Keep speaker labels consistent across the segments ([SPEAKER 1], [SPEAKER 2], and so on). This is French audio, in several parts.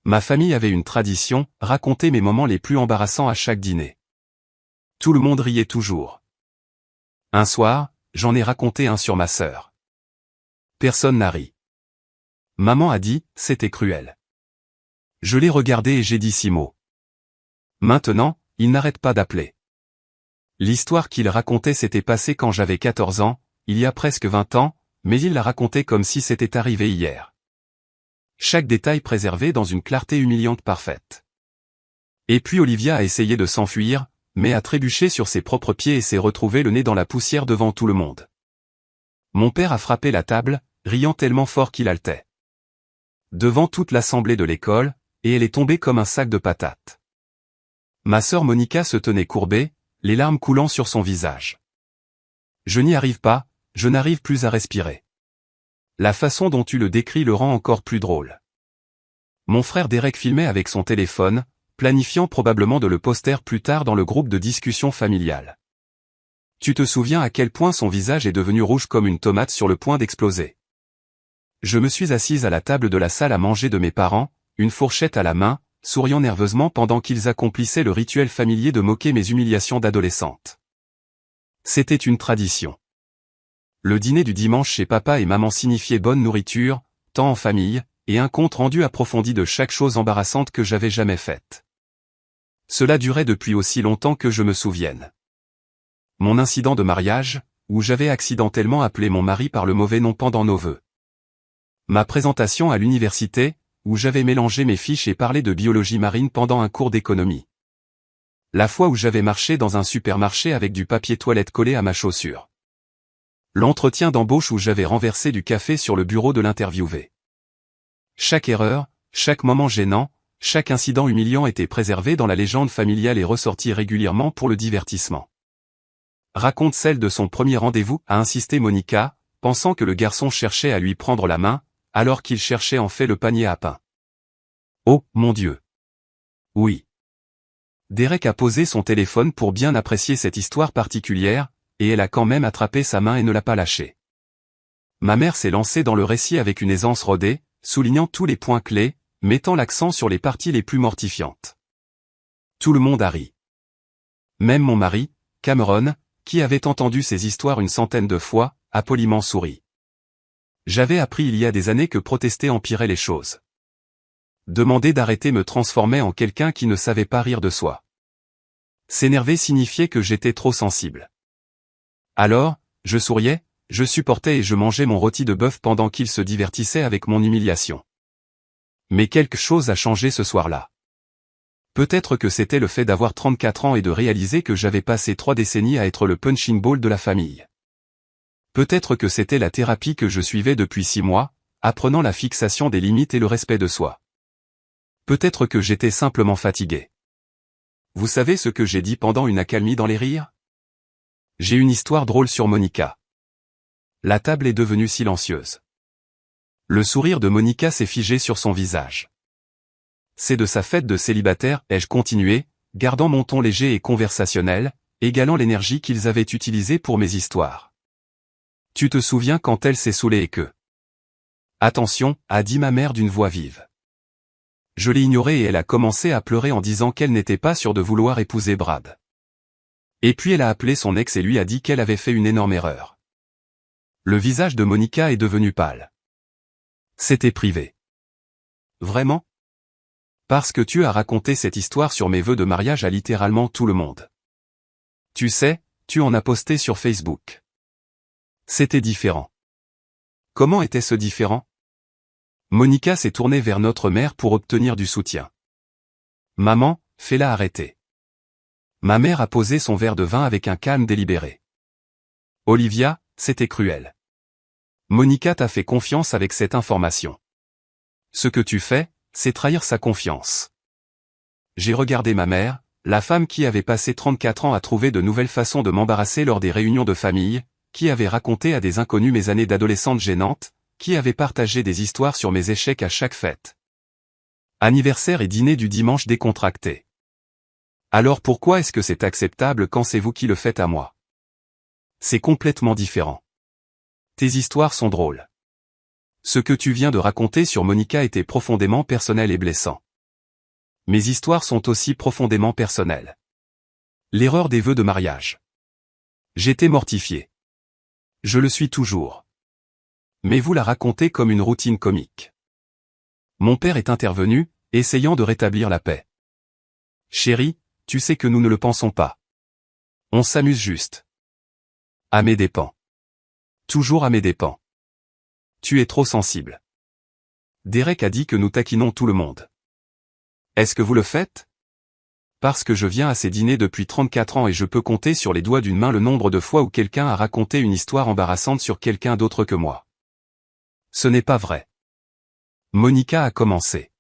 [SPEAKER 1] Ma famille avait une tradition, raconter mes moments les plus embarrassants à chaque dîner. Tout le monde riait toujours. Un soir, j'en ai raconté un sur ma sœur. Personne n'a ri. Maman a dit, c'était cruel. Je l'ai regardé et j'ai dit 6 mots. Maintenant, il n'arrête pas d'appeler. L'histoire qu'il racontait s'était passée quand j'avais 14 ans, il y a presque 20 ans, mais il la racontait comme si c'était arrivé hier. Chaque détail préservé dans une clarté humiliante parfaite. Et puis Olivia a essayé de s'enfuir, mais a trébuché sur ses propres pieds et s'est retrouvée le nez dans la poussière devant tout le monde. Mon père a frappé la table, riant tellement fort qu'il haletait. Devant toute l'assemblée de l'école, et elle est tombée comme un sac de patates. Ma sœur Monica se tenait courbée, les larmes coulant sur son visage. Je n'y arrive pas, je n'arrive plus à respirer. La façon dont tu le décris le rend encore plus drôle. Mon frère Derek filmait avec son téléphone, planifiant probablement de le poster plus tard dans le groupe de discussion familiale. Tu te souviens à quel point son visage est devenu rouge comme une tomate sur le point d'exploser. Je me suis assise à la table de la salle à manger de mes parents, une fourchette à la main, souriant nerveusement pendant qu'ils accomplissaient le rituel familier de moquer mes humiliations d'adolescente. C'était une tradition. Le dîner du dimanche chez papa et maman signifiait bonne nourriture, temps en famille, et un compte rendu approfondi de chaque chose embarrassante que j'avais jamais faite. Cela durait depuis aussi longtemps que je me souvienne. Mon incident de mariage, où j'avais accidentellement appelé mon mari par le mauvais nom pendant nos vœux. Ma présentation à l'université, où j'avais mélangé mes fiches et parlé de biologie marine pendant un cours d'économie. La fois où j'avais marché dans un supermarché avec du papier toilette collé à ma chaussure. L'entretien d'embauche où j'avais renversé du café sur le bureau de l'interviewé. Chaque erreur, chaque moment gênant, chaque incident humiliant était préservé dans la légende familiale et ressorti régulièrement pour le divertissement. Raconte celle de son premier rendez-vous, a insisté Monica, pensant que le garçon cherchait à lui prendre la main, alors qu'il cherchait en fait le panier à pain. Oh, mon Dieu! Oui. Derek a posé son téléphone pour bien apprécier cette histoire particulière, et elle a quand même attrapé sa main et ne l'a pas lâchée. Ma mère s'est lancée dans le récit avec une aisance rodée, soulignant tous les points clés, mettant l'accent sur les parties les plus mortifiantes. Tout le monde a ri. Même mon mari, Cameron, qui avait entendu ces histoires une centaine de fois, a poliment souri. J'avais appris il y a des années que protester empirait les choses. Demander d'arrêter me transformait en quelqu'un qui ne savait pas rire de soi. S'énerver signifiait que j'étais trop sensible. Alors, je souriais, je supportais et je mangeais mon rôti de bœuf pendant qu'il se divertissait avec mon humiliation. Mais quelque chose a changé ce soir-là. Peut-être que c'était le fait d'avoir 34 ans et de réaliser que j'avais passé 3 décennies à être le punching ball de la famille. Peut-être que c'était la thérapie que je suivais depuis 6 mois, apprenant la fixation des limites et le respect de soi. Peut-être que j'étais simplement fatigué. Vous savez ce que j'ai dit pendant une accalmie dans les rires? J'ai une histoire drôle sur Monica. La table est devenue silencieuse. Le sourire de Monica s'est figé sur son visage. C'est de sa fête de célibataire, ai-je continué, gardant mon ton léger et conversationnel, égalant l'énergie qu'ils avaient utilisée pour mes histoires. Tu te souviens quand elle s'est saoulée et que... Attention, a dit ma mère d'une voix vive. Je l'ai ignorée et elle a commencé à pleurer en disant qu'elle n'était pas sûre de vouloir épouser Brad. Et puis elle a appelé son ex et lui a dit qu'elle avait fait une énorme erreur. Le visage de Monica est devenu pâle. C'était privé. Vraiment? Parce que tu as raconté cette histoire sur mes vœux de mariage à littéralement tout le monde. Tu sais, tu en as posté sur Facebook. C'était différent. Comment était-ce différent? Monica s'est tournée vers notre mère pour obtenir du soutien. Maman, fais-la arrêter. Ma mère a posé son verre de vin avec un calme délibéré. Olivia, c'était cruel. Monica t'a fait confiance avec cette information. Ce que tu fais, c'est trahir sa confiance. J'ai regardé ma mère, la femme qui avait passé 34 ans à trouver de nouvelles façons de m'embarrasser lors des réunions de famille, qui avait raconté à des inconnus mes années d'adolescente gênantes, qui avait partagé des histoires sur mes échecs à chaque fête. Anniversaire et dîner du dimanche décontracté. Alors pourquoi est-ce que c'est acceptable quand c'est vous qui le faites à moi? C'est complètement différent. Tes histoires sont drôles. Ce que tu viens de raconter sur Monica était profondément personnel et blessant. Mes histoires sont aussi profondément personnelles. L'erreur des vœux de mariage. J'étais mortifié. Je le suis toujours. Mais vous la racontez comme une routine comique. Mon père est intervenu, essayant de rétablir la paix. Chérie, tu sais que nous ne le pensons pas. On s'amuse juste. À mes dépens. Toujours à mes dépens. Tu es trop sensible. Derek a dit que nous taquinons tout le monde. Est-ce que vous le faites? Parce que je viens à ces dîners depuis 34 ans et je peux compter sur les doigts d'une main le nombre de fois où quelqu'un a raconté une histoire embarrassante sur quelqu'un d'autre que moi. Ce n'est pas vrai. Monica a commencé.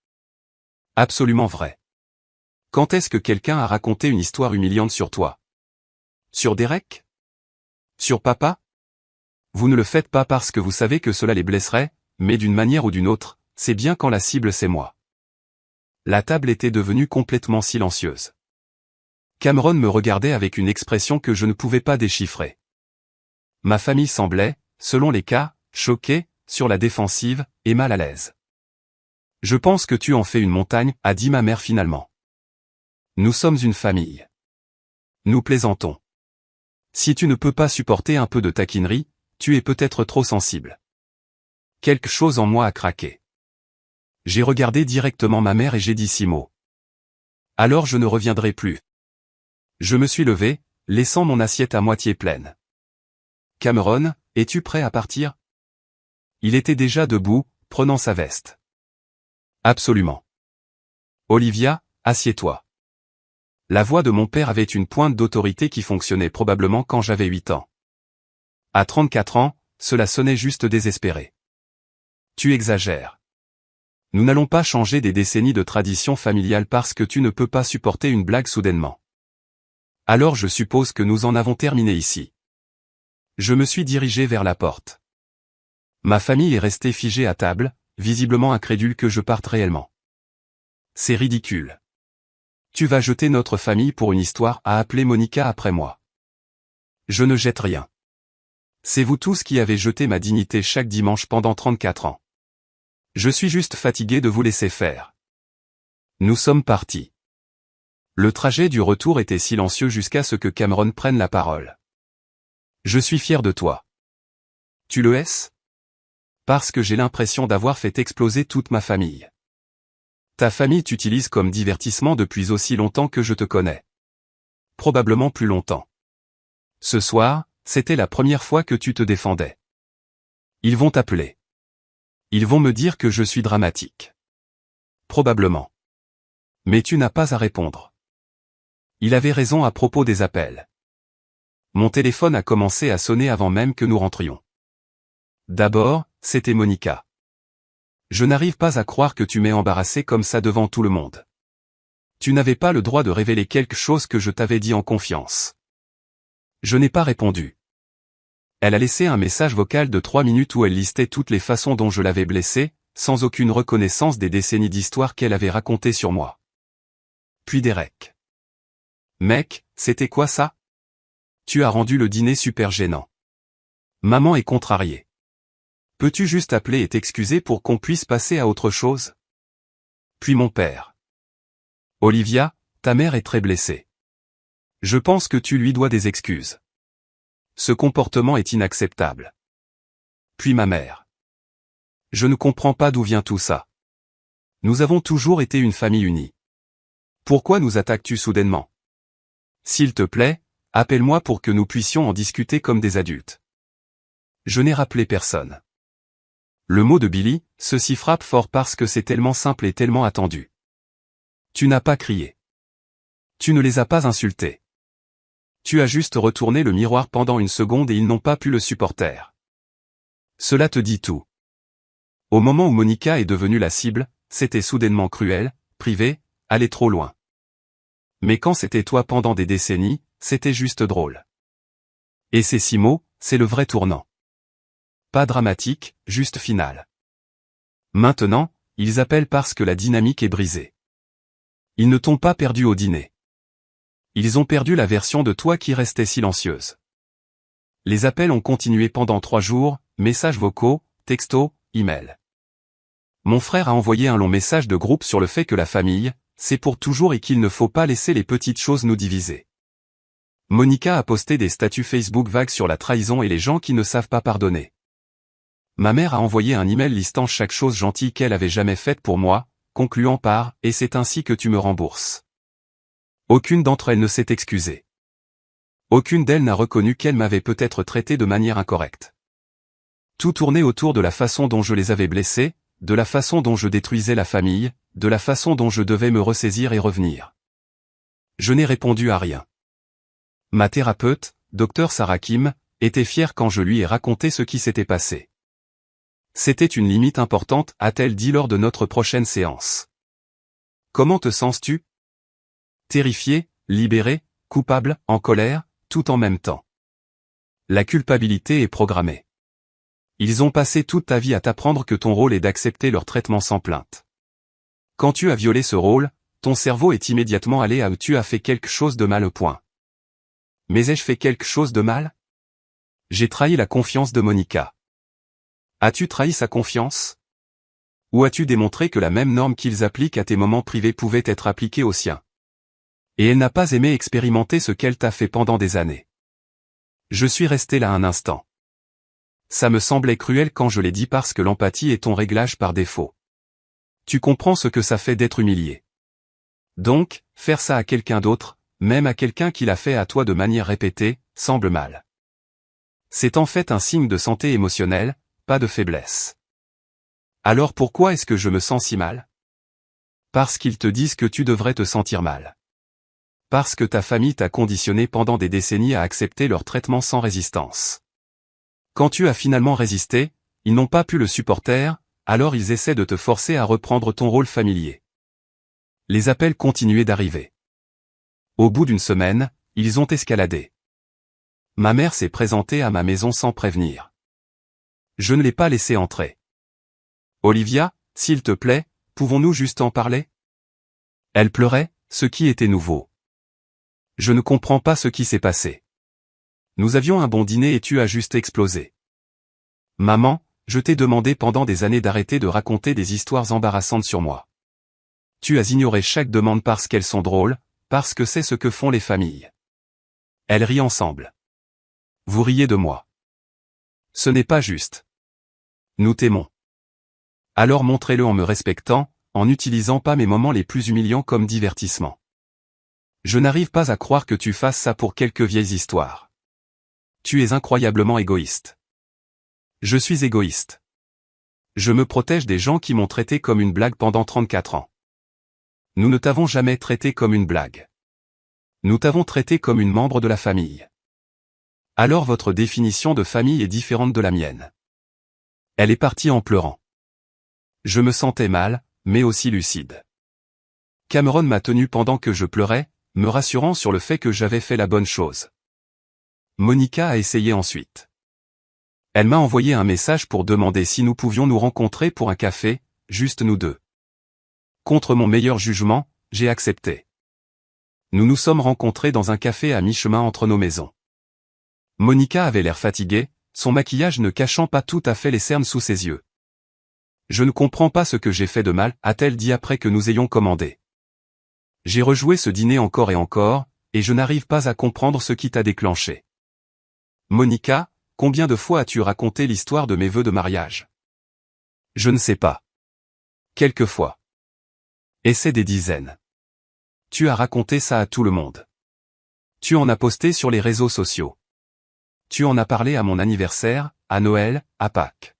[SPEAKER 1] Absolument vrai. Quand est-ce que quelqu'un a raconté une histoire humiliante sur toi? Sur Derek? Sur papa? Vous ne le faites pas parce que vous savez que cela les blesserait, mais d'une manière ou d'une autre, c'est bien quand la cible c'est moi. La table était devenue complètement silencieuse. Cameron me regardait avec une expression que je ne pouvais pas déchiffrer. Ma famille semblait, selon les cas, choquée, sur la défensive, et mal à l'aise. Je pense que tu en fais une montagne, a dit ma mère finalement. Nous sommes une famille. Nous plaisantons. Si tu ne peux pas supporter un peu de taquinerie, tu es peut-être trop sensible. Quelque chose en moi a craqué. J'ai regardé directement ma mère et j'ai dit 6 mots. Alors je ne reviendrai plus. Je me suis levé, laissant mon assiette à moitié pleine. Cameron, es-tu prêt à partir? Il était déjà debout, prenant sa veste. Absolument. Olivia, assieds-toi. La voix de mon père avait une pointe d'autorité qui fonctionnait probablement quand j'avais 8 ans. À 34 ans, cela sonnait juste désespéré. Tu exagères. Nous n'allons pas changer des décennies de tradition familiale parce que tu ne peux pas supporter une blague soudainement. Alors je suppose que nous en avons terminé ici. Je me suis dirigé vers la porte. Ma famille est restée figée à table, visiblement incrédule que je parte réellement. C'est ridicule. Tu vas jeter notre famille pour une histoire, a appelé Monica après moi. Je ne jette rien. C'est vous tous qui avez jeté ma dignité chaque dimanche pendant 34 ans. Je suis juste fatigué de vous laisser faire. Nous sommes partis. Le trajet du retour était silencieux jusqu'à ce que Cameron prenne la parole. Je suis fier de toi. Tu le es? Parce que j'ai l'impression d'avoir fait exploser toute ma famille. Ta famille t'utilise comme divertissement depuis aussi longtemps que je te connais. Probablement plus longtemps. Ce soir, c'était la première fois que tu te défendais. Ils vont t'appeler. Ils vont me dire que je suis dramatique. Probablement. Mais tu n'as pas à répondre. Il avait raison à propos des appels. Mon téléphone a commencé à sonner avant même que nous rentrions. D'abord, c'était Monica. Je n'arrive pas à croire que tu m'aies embarrassé comme ça devant tout le monde. Tu n'avais pas le droit de révéler quelque chose que je t'avais dit en confiance. Je n'ai pas répondu. Elle a laissé un message vocal de 3 minutes où elle listait toutes les façons dont je l'avais blessée, sans aucune reconnaissance des décennies d'histoire qu'elle avait racontées sur moi. Puis Derek. Mec, c'était quoi ça? Tu as rendu le dîner super gênant. Maman est contrariée. Peux-tu juste appeler et t'excuser pour qu'on puisse passer à autre chose? Puis mon père. Olivia, ta mère est très blessée. Je pense que tu lui dois des excuses. Ce comportement est inacceptable. Puis ma mère. Je ne comprends pas d'où vient tout ça. Nous avons toujours été une famille unie. Pourquoi nous attaques-tu soudainement? S'il te plaît, appelle-moi pour que nous puissions en discuter comme des adultes. Je n'ai rappelé personne. Le mot de Billy, ceci frappe fort parce que c'est tellement simple et tellement attendu. Tu n'as pas crié. Tu ne les as pas insultés. Tu as juste retourné le miroir pendant une seconde et ils n'ont pas pu le supporter. Cela te dit tout. Au moment où Monica est devenue la cible, c'était soudainement cruel, privé, aller trop loin. Mais quand c'était toi pendant des décennies, c'était juste drôle. Et ces 6 mots, c'est le vrai tournant. Pas dramatique, juste final. Maintenant, ils appellent parce que la dynamique est brisée. Ils ne t'ont pas perdu au dîner. Ils ont perdu la version de toi qui restait silencieuse. Les appels ont continué pendant 3 jours, messages vocaux, textos, emails. Mon frère a envoyé un long message de groupe sur le fait que la famille, c'est pour toujours et qu'il ne faut pas laisser les petites choses nous diviser. Monica a posté des statuts Facebook vagues sur la trahison et les gens qui ne savent pas pardonner. Ma mère a envoyé un email listant chaque chose gentille qu'elle avait jamais faite pour moi, concluant par « Et c'est ainsi que tu me rembourses ». Aucune d'entre elles ne s'est excusée. Aucune d'elles n'a reconnu qu'elle m'avait peut-être traité de manière incorrecte. Tout tournait autour de la façon dont je les avais blessés, de la façon dont je détruisais la famille, de la façon dont je devais me ressaisir et revenir. Je n'ai répondu à rien. Ma thérapeute, Dr Sarah Kim, était fière quand je lui ai raconté ce qui s'était passé. C'était une limite importante, a-t-elle dit lors de notre prochaine séance. Comment te sens-tu? Terrifié, libéré, coupable, en colère, tout en même temps. La culpabilité est programmée. Ils ont passé toute ta vie à t'apprendre que ton rôle est d'accepter leur traitement sans plainte. Quand tu as violé ce rôle, ton cerveau est immédiatement allé à « tu as fait quelque chose de mal ». Mais ai-je fait quelque chose de mal? J'ai trahi la confiance de Monica. As-tu trahi sa confiance? Ou as-tu démontré que la même norme qu'ils appliquent à tes moments privés pouvait être appliquée aux siens? Et elle n'a pas aimé expérimenter ce qu'elle t'a fait pendant des années. Je suis resté là un instant. Ça me semblait cruel quand je l'ai dit parce que l'empathie est ton réglage par défaut. Tu comprends ce que ça fait d'être humilié. Donc, faire ça à quelqu'un d'autre, même à quelqu'un qui l'a fait à toi de manière répétée, semble mal. C'est en fait un signe de santé émotionnelle, pas de faiblesse. Alors pourquoi est-ce que je me sens si mal? Parce qu'ils te disent que tu devrais te sentir mal. Parce que ta famille t'a conditionné pendant des décennies à accepter leur traitement sans résistance. Quand tu as finalement résisté, ils n'ont pas pu le supporter, alors ils essaient de te forcer à reprendre ton rôle familier. Les appels continuaient d'arriver. Au bout d'une semaine, ils ont escaladé. Ma mère s'est présentée à ma maison sans prévenir. Je ne l'ai pas laissée entrer. Olivia, s'il te plaît, pouvons-nous juste en parler? Elle pleurait, ce qui était nouveau. Je ne comprends pas ce qui s'est passé. Nous avions un bon dîner et tu as juste explosé. Maman, je t'ai demandé pendant des années d'arrêter de raconter des histoires embarrassantes sur moi. Tu as ignoré chaque demande parce qu'elles sont drôles, parce que c'est ce que font les familles. Elles rient ensemble. Vous riez de moi. Ce n'est pas juste. Nous t'aimons. Alors montrez-le en me respectant, en n'utilisant pas mes moments les plus humiliants comme divertissement. Je n'arrive pas à croire que tu fasses ça pour quelques vieilles histoires. Tu es incroyablement égoïste. Je suis égoïste. Je me protège des gens qui m'ont traité comme une blague pendant 34 ans. Nous ne t'avons jamais traité comme une blague. Nous t'avons traité comme une membre de la famille. Alors votre définition de famille est différente de la mienne. Elle est partie en pleurant. Je me sentais mal, mais aussi lucide. Cameron m'a tenu pendant que je pleurais, me rassurant sur le fait que j'avais fait la bonne chose. Monica a essayé ensuite. Elle m'a envoyé un message pour demander si nous pouvions nous rencontrer pour un café, juste nous deux. Contre mon meilleur jugement, j'ai accepté. Nous nous sommes rencontrés dans un café à mi-chemin entre nos maisons. Monica avait l'air fatiguée, son maquillage ne cachant pas tout à fait les cernes sous ses yeux. Je ne comprends pas ce que j'ai fait de mal, a-t-elle dit après que nous ayons commandé. J'ai rejoué ce dîner encore et je n'arrive pas à comprendre ce qui t'a déclenché. Monica, combien de fois as-tu raconté l'histoire de mes vœux de mariage? Je ne sais pas. Quelques fois. Et c'est des dizaines. Tu as raconté ça à tout le monde. Tu en as posté sur les réseaux sociaux. Tu en as parlé à mon anniversaire, à Noël, à Pâques.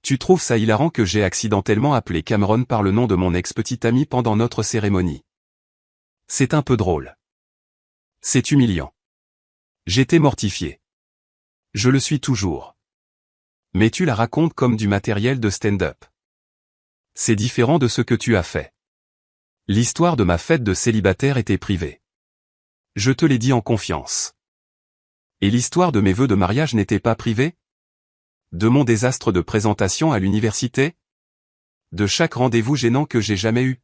[SPEAKER 1] Tu trouves ça hilarant que j'ai accidentellement appelé Cameron par le nom de mon ex-petite amie pendant notre cérémonie. C'est un peu drôle. C'est humiliant. J'étais mortifié. Je le suis toujours. Mais tu la racontes comme du matériel de stand-up. C'est différent de ce que tu as fait. L'histoire de ma fête de célibataire était privée. Je te l'ai dit en confiance. Et l'histoire de mes vœux de mariage n'était pas privée? De mon désastre de présentation à l'université? De chaque rendez-vous gênant que j'ai jamais eu?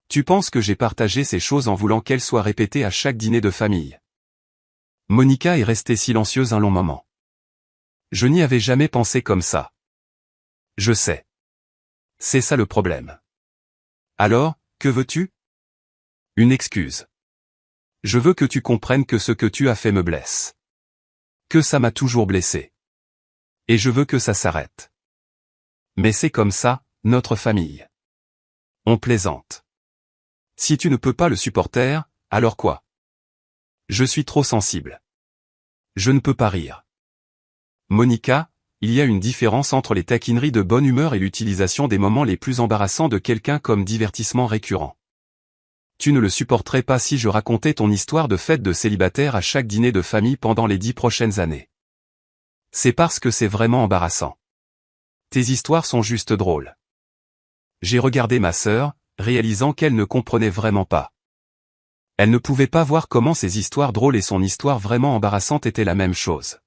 [SPEAKER 1] Tu penses que j'ai partagé ces choses en voulant qu'elles soient répétées à chaque dîner de famille? Monica est restée silencieuse un long moment. Je n'y avais jamais pensé comme ça. Je sais. C'est ça le problème. Alors, que veux-tu? Une excuse. Je veux que tu comprennes que ce que tu as fait me blesse. Que ça m'a toujours blessé. Et je veux que ça s'arrête. Mais c'est comme ça, notre famille. On plaisante. Si tu ne peux pas le supporter, alors quoi? Je suis trop sensible. Je ne peux pas rire. Monica, il y a une différence entre les taquineries de bonne humeur et l'utilisation des moments les plus embarrassants de quelqu'un comme divertissement récurrent. Tu ne le supporterais pas si je racontais ton histoire de fête de célibataire à chaque dîner de famille pendant les 10 prochaines années. C'est parce que c'est vraiment embarrassant. Tes histoires sont juste drôles. J'ai regardé ma sœur, réalisant qu'elle ne comprenait vraiment pas. Elle ne pouvait pas voir comment ses histoires drôles et son histoire vraiment embarrassante étaient la même chose.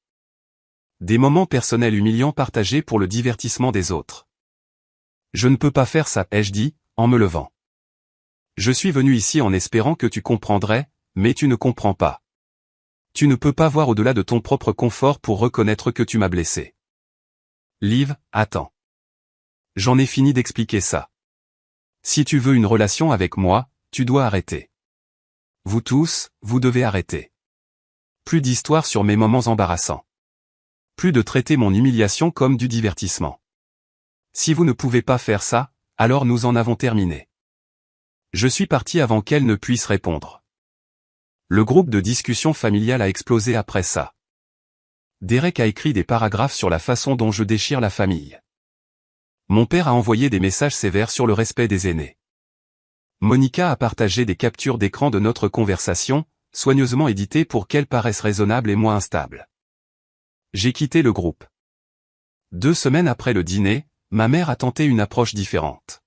[SPEAKER 1] Des moments personnels humiliants partagés pour le divertissement des autres. Je ne peux pas faire ça, ai-je dit, en me levant. Je suis venu ici en espérant que tu comprendrais, mais tu ne comprends pas. Tu ne peux pas voir au-delà de ton propre confort pour reconnaître que tu m'as blessé. Liv, attends. J'en ai fini d'expliquer ça. Si tu veux une relation avec moi, tu dois arrêter. Vous tous, vous devez arrêter. Plus d'histoires sur mes moments embarrassants. Plus de traiter mon humiliation comme du divertissement. Si vous ne pouvez pas faire ça, alors nous en avons terminé. Je suis parti avant qu'elle ne puisse répondre. Le groupe de discussion familiale a explosé après ça. Derek a écrit des paragraphes sur la façon dont je déchire la famille. Mon père a envoyé des messages sévères sur le respect des aînés. Monica a partagé des captures d'écran de notre conversation, soigneusement éditées pour qu'elles paraissent raisonnables et moins instables. J'ai quitté le groupe. 2 semaines après le dîner, ma mère a tenté une approche différente.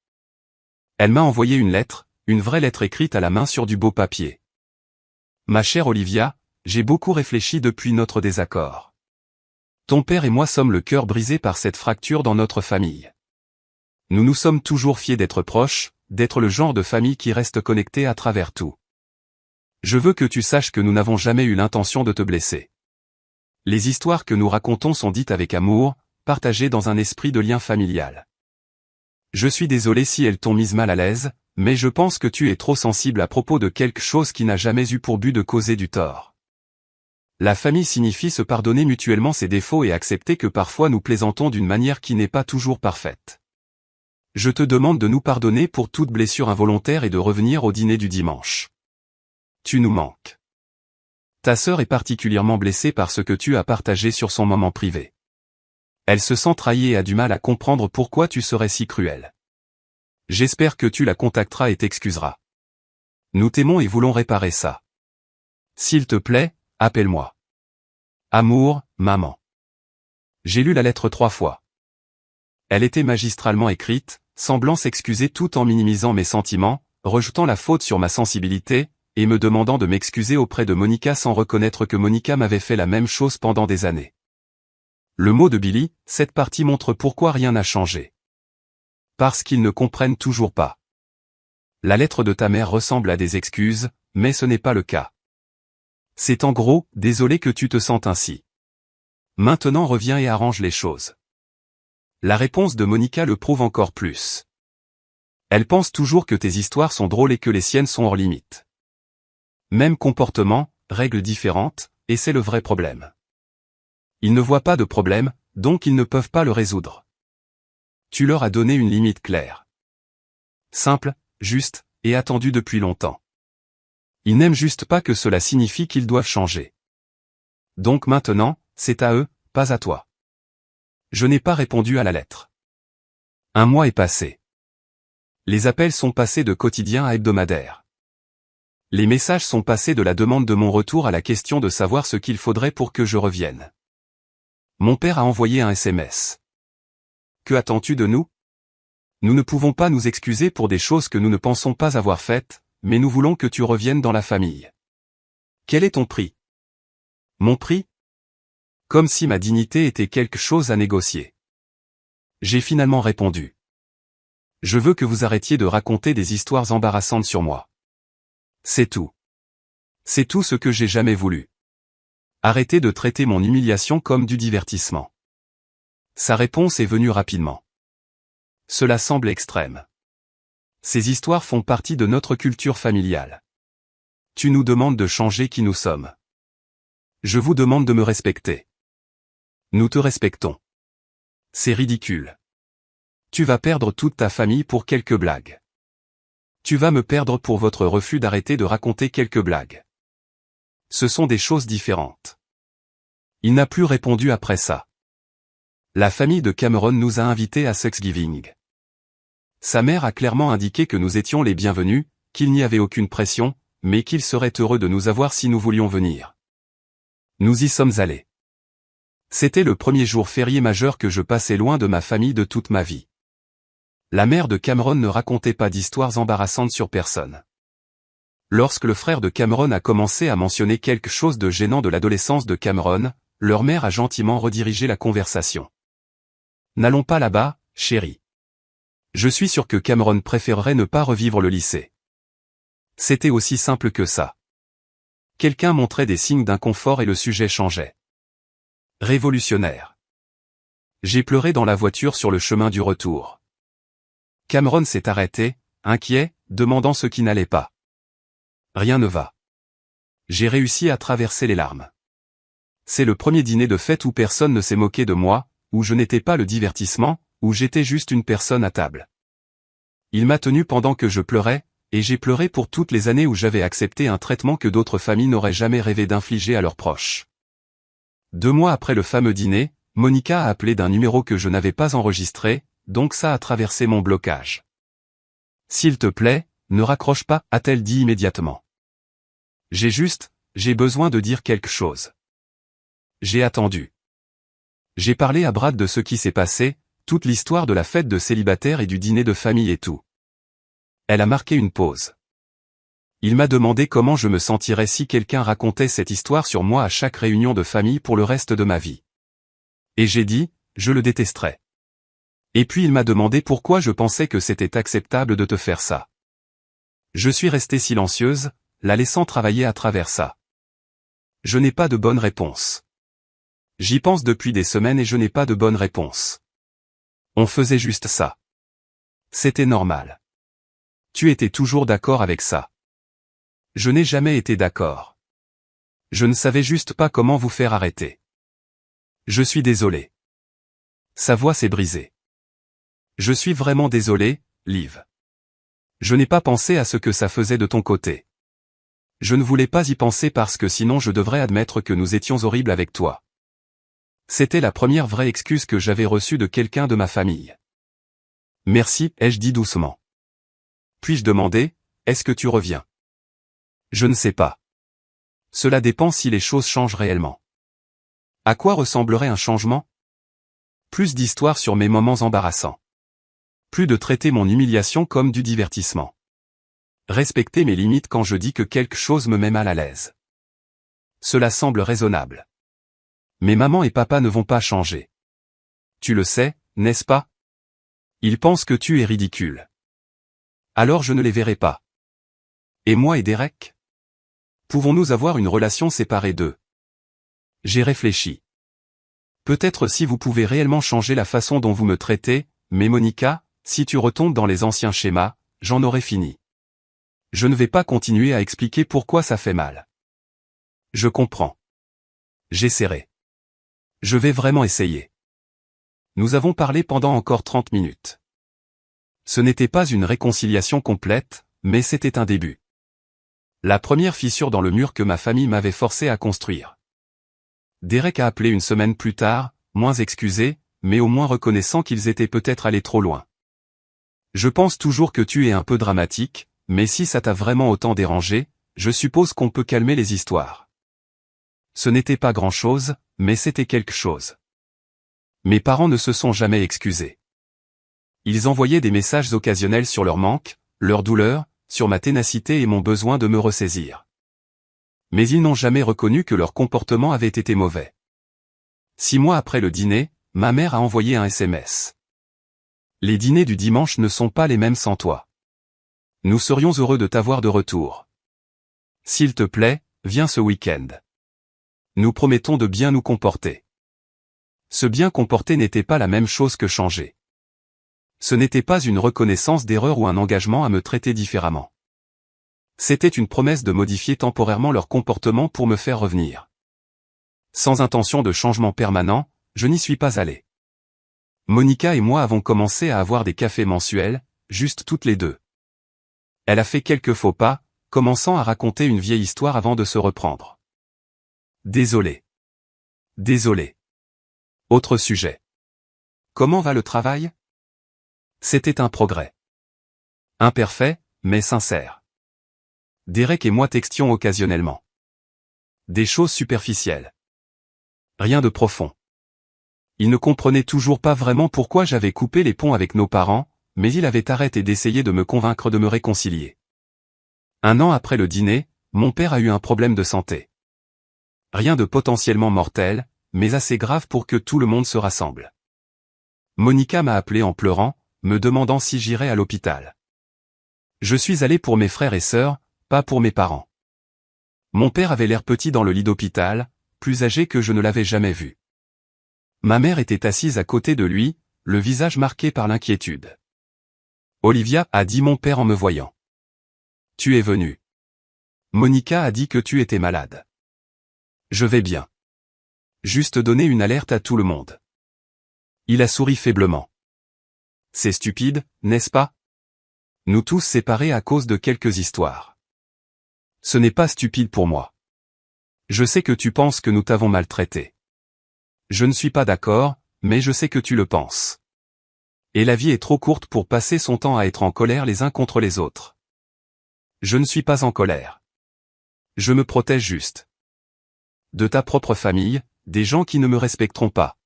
[SPEAKER 1] Elle m'a envoyé une lettre, une vraie lettre écrite à la main sur du beau papier. Ma chère Olivia, j'ai beaucoup réfléchi depuis notre désaccord. Ton père et moi sommes le cœur brisé par cette fracture dans notre famille. Nous nous sommes toujours fiés d'être proches, d'être le genre de famille qui reste connectée à travers tout. Je veux que tu saches que nous n'avons jamais eu l'intention de te blesser. Les histoires que nous racontons sont dites avec amour, partagées dans un esprit de lien familial. Je suis désolé si elles t'ont mise mal à l'aise, mais je pense que tu es trop sensible à propos de quelque chose qui n'a jamais eu pour but de causer du tort. La famille signifie se pardonner mutuellement ses défauts et accepter que parfois nous plaisantons d'une manière qui n'est pas toujours parfaite. Je te demande de nous pardonner pour toute blessure involontaire et de revenir au dîner du dimanche. Tu nous manques. Ta sœur est particulièrement blessée par ce que tu as partagé sur son moment privé. Elle se sent trahie et a du mal à comprendre pourquoi tu serais si cruel. J'espère que tu la contacteras et t'excuseras. Nous t'aimons et voulons réparer ça. S'il te plaît, appelle-moi. Amour, maman. J'ai lu la lettre 3 fois. Elle était magistralement écrite, semblant s'excuser tout en minimisant mes sentiments, rejetant la faute sur ma sensibilité, et me demandant de m'excuser auprès de Monica sans reconnaître que Monica m'avait fait la même chose pendant des années. Le mot de Billy, cette partie montre pourquoi rien n'a changé. Parce qu'ils ne comprennent toujours pas. La lettre de ta mère ressemble à des excuses, mais ce n'est pas le cas. C'est en gros, désolé que tu te sentes ainsi. Maintenant reviens et arrange les choses. La réponse de Monica le prouve encore plus. Elle pense toujours que tes histoires sont drôles et que les siennes sont hors limite. Même comportement, règles différentes, et c'est le vrai problème. Ils ne voient pas de problème, donc ils ne peuvent pas le résoudre. Tu leur as donné une limite claire. Simple, juste, et attendue depuis longtemps. Ils n'aiment juste pas que cela signifie qu'ils doivent changer. Donc maintenant, c'est à eux, pas à toi. Je n'ai pas répondu à la lettre. 1 mois est passé. Les appels sont passés de quotidien à hebdomadaire. Les messages sont passés de la demande de mon retour à la question de savoir ce qu'il faudrait pour que je revienne. Mon père a envoyé un SMS. Que attends-tu de nous? Nous ne pouvons pas nous excuser pour des choses que nous ne pensons pas avoir faites, mais nous voulons que tu reviennes dans la famille. Quel est ton prix? Mon prix? Comme si ma dignité était quelque chose à négocier. J'ai finalement répondu. Je veux que vous arrêtiez de raconter des histoires embarrassantes sur moi. C'est tout. C'est tout ce que j'ai jamais voulu. Arrêtez de traiter mon humiliation comme du divertissement. Sa réponse est venue rapidement. Cela semble extrême. Ces histoires font partie de notre culture familiale. Tu nous demandes de changer qui nous sommes. Je vous demande de me respecter. Nous te respectons. C'est ridicule. Tu vas perdre toute ta famille pour quelques blagues. Tu vas me perdre pour votre refus d'arrêter de raconter quelques blagues. Ce sont des choses différentes. Il n'a plus répondu après ça. La famille de Cameron nous a invités à Thanksgiving. Sa mère a clairement indiqué que nous étions les bienvenus, qu'il n'y avait aucune pression, mais qu'il serait heureux de nous avoir si nous voulions venir. Nous y sommes allés. C'était le premier jour férié majeur que je passais loin de ma famille de toute ma vie. La mère de Cameron ne racontait pas d'histoires embarrassantes sur personne. Lorsque le frère de Cameron a commencé à mentionner quelque chose de gênant de l'adolescence de Cameron, leur mère a gentiment redirigé la conversation. N'allons pas là-bas, chérie. Je suis sûr que Cameron préférerait ne pas revivre le lycée. C'était aussi simple que ça. Quelqu'un montrait des signes d'inconfort et le sujet changeait. Révolutionnaire. J'ai pleuré dans la voiture sur le chemin du retour. Cameron s'est arrêté, inquiet, demandant ce qui n'allait pas. Rien ne va. J'ai réussi à traverser les larmes. C'est le premier dîner de fête où personne ne s'est moqué de moi, où je n'étais pas le divertissement, où j'étais juste une personne à table. Il m'a tenu pendant que je pleurais, et j'ai pleuré pour toutes les années où j'avais accepté un traitement que d'autres familles n'auraient jamais rêvé d'infliger à leurs proches. 2 mois après le fameux dîner, Monica a appelé d'un numéro que je n'avais pas enregistré, donc ça a traversé mon blocage. « S'il te plaît, ne raccroche pas », a-t-elle dit immédiatement. J'ai besoin de dire quelque chose. J'ai attendu. J'ai parlé à Brad de ce qui s'est passé, toute l'histoire de la fête de célibataire et du dîner de famille et tout. Elle a marqué une pause. Il m'a demandé comment je me sentirais si quelqu'un racontait cette histoire sur moi à chaque réunion de famille pour le reste de ma vie. Et j'ai dit, je le détesterais. Et puis il m'a demandé pourquoi je pensais que c'était acceptable de te faire ça. Je suis restée silencieuse, la laissant travailler à travers ça. Je n'ai pas de bonne réponse. J'y pense depuis des semaines et je n'ai pas de bonne réponse. On faisait juste ça. C'était normal. Tu étais toujours d'accord avec ça. Je n'ai jamais été d'accord. Je ne savais juste pas comment vous faire arrêter. Je suis désolé. Sa voix s'est brisée. Je suis vraiment désolé, Liv. Je n'ai pas pensé à ce que ça faisait de ton côté. Je ne voulais pas y penser parce que sinon je devrais admettre que nous étions horribles avec toi. C'était la première vraie excuse que j'avais reçue de quelqu'un de ma famille. Merci, ai-je dit doucement. Puis-je demander, est-ce que tu reviens? Je ne sais pas. Cela dépend si les choses changent réellement. À quoi ressemblerait un changement? Plus d'histoires sur mes moments embarrassants. Plus de traiter mon humiliation comme du divertissement. Respecter mes limites quand je dis que quelque chose me met mal à l'aise. Cela semble raisonnable. Mais maman et papa ne vont pas changer. Tu le sais, n'est-ce pas? Ils pensent que tu es ridicule. Alors je ne les verrai pas. Et moi et Derek? Pouvons-nous avoir une relation séparée d'eux? J'ai réfléchi. Peut-être si vous pouvez réellement changer la façon dont vous me traitez, mais Monica, si tu retombes dans les anciens schémas, j'en aurai fini. Je ne vais pas continuer à expliquer pourquoi ça fait mal. Je comprends. J'essaierai. Je vais vraiment essayer. Nous avons parlé pendant encore 30 minutes. Ce n'était pas une réconciliation complète, mais c'était un début. La première fissure dans le mur que ma famille m'avait forcé à construire. Derek a appelé une semaine plus tard, moins excusé, mais au moins reconnaissant qu'ils étaient peut-être allés trop loin. Je pense toujours que tu es un peu dramatique, mais si ça t'a vraiment autant dérangé, je suppose qu'on peut calmer les histoires. Ce n'était pas grand-chose, mais c'était quelque chose. Mes parents ne se sont jamais excusés. Ils envoyaient des messages occasionnels sur leur manque, leur douleur, sur ma ténacité et mon besoin de me ressaisir. Mais ils n'ont jamais reconnu que leur comportement avait été mauvais. 6 mois après le dîner, ma mère a envoyé un SMS. Les dîners du dimanche ne sont pas les mêmes sans toi. Nous serions heureux de t'avoir de retour. S'il te plaît, viens ce week-end. Nous promettons de bien nous comporter. Se bien comporter n'était pas la même chose que changer. Ce n'était pas une reconnaissance d'erreur ou un engagement à me traiter différemment. C'était une promesse de modifier temporairement leur comportement pour me faire revenir. Sans intention de changement permanent, je n'y suis pas allé. Monica et moi avons commencé à avoir des cafés mensuels, juste toutes les deux. Elle a fait quelques faux pas, commençant à raconter une vieille histoire avant de se reprendre. Désolé. Désolé. Autre sujet. Comment va le travail? C'était un progrès. Imparfait, mais sincère. Derek et moi textions occasionnellement. Des choses superficielles. Rien de profond. Il ne comprenait toujours pas vraiment pourquoi j'avais coupé les ponts avec nos parents, mais il avait arrêté d'essayer de me convaincre de me réconcilier. 1 an après le dîner, mon père a eu un problème de santé. Rien de potentiellement mortel, mais assez grave pour que tout le monde se rassemble. Monica m'a appelé en pleurant, me demandant si j'irais à l'hôpital. Je suis allé pour mes frères et sœurs, pas pour mes parents. Mon père avait l'air petit dans le lit d'hôpital, plus âgé que je ne l'avais jamais vu. Ma mère était assise à côté de lui, le visage marqué par l'inquiétude. Olivia, a dit mon père en me voyant. Tu es venu. Monica a dit que tu étais malade. Je vais bien. Juste donner une alerte à tout le monde. Il a souri faiblement. C'est stupide, n'est-ce pas? Nous tous séparés à cause de quelques histoires. Ce n'est pas stupide pour moi. Je sais que tu penses que nous t'avons maltraité. Je ne suis pas d'accord, mais je sais que tu le penses. Et la vie est trop courte pour passer son temps à être en colère les uns contre les autres. Je ne suis pas en colère. Je me protège juste. De ta propre famille, des gens qui ne me respecteront pas.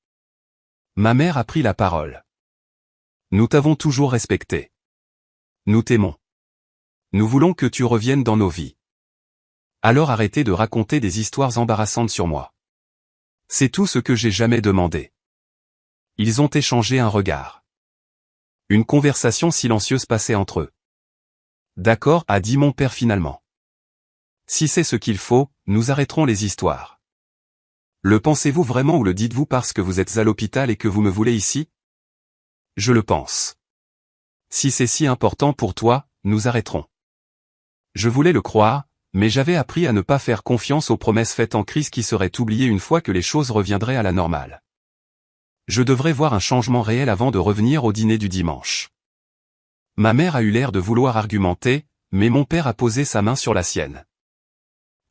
[SPEAKER 1] Ma mère a pris la parole. Nous t'avons toujours respecté. Nous t'aimons. Nous voulons que tu reviennes dans nos vies. Alors arrêtez de raconter des histoires embarrassantes sur moi. C'est tout ce que j'ai jamais demandé. Ils ont échangé un regard. Une conversation silencieuse passait entre eux. D'accord, a dit mon père finalement. Si c'est ce qu'il faut, nous arrêterons les histoires. Le pensez-vous vraiment ou le dites-vous parce que vous êtes à l'hôpital et que vous me voulez ici? Je le pense. Si c'est si important pour toi, nous arrêterons. Je voulais le croire, mais j'avais appris à ne pas faire confiance aux promesses faites en crise qui seraient oubliées une fois que les choses reviendraient à la normale. Je devrais voir un changement réel avant de revenir au dîner du dimanche. Ma mère a eu l'air de vouloir argumenter, mais mon père a posé sa main sur la sienne.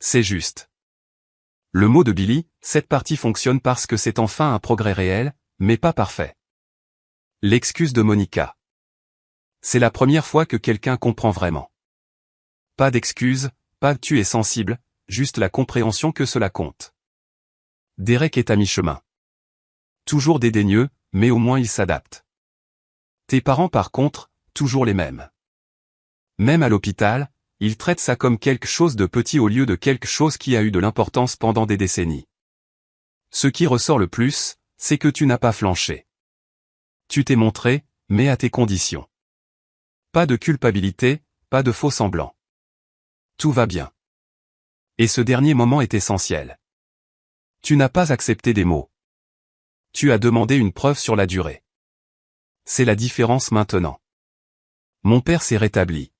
[SPEAKER 1] C'est juste. Le mot de Billy, cette partie fonctionne parce que c'est enfin un progrès réel, mais pas parfait. L'excuse de Monica. C'est la première fois que quelqu'un comprend vraiment. Pas d'excuse, pas tu es sensible, juste la compréhension que cela compte. Derek est à mi-chemin. Toujours dédaigneux, mais au moins il s'adapte. Tes parents par contre, toujours les mêmes. Même à l'hôpital, ils traitent ça comme quelque chose de petit au lieu de quelque chose qui a eu de l'importance pendant des décennies. Ce qui ressort le plus, c'est que tu n'as pas flanché. Tu t'es montré, mais à tes conditions. Pas de culpabilité, pas de faux semblants. Tout va bien. Et ce dernier moment est essentiel. Tu n'as pas accepté des mots. Tu as demandé une preuve sur la durée. C'est la différence maintenant. Mon père s'est rétabli.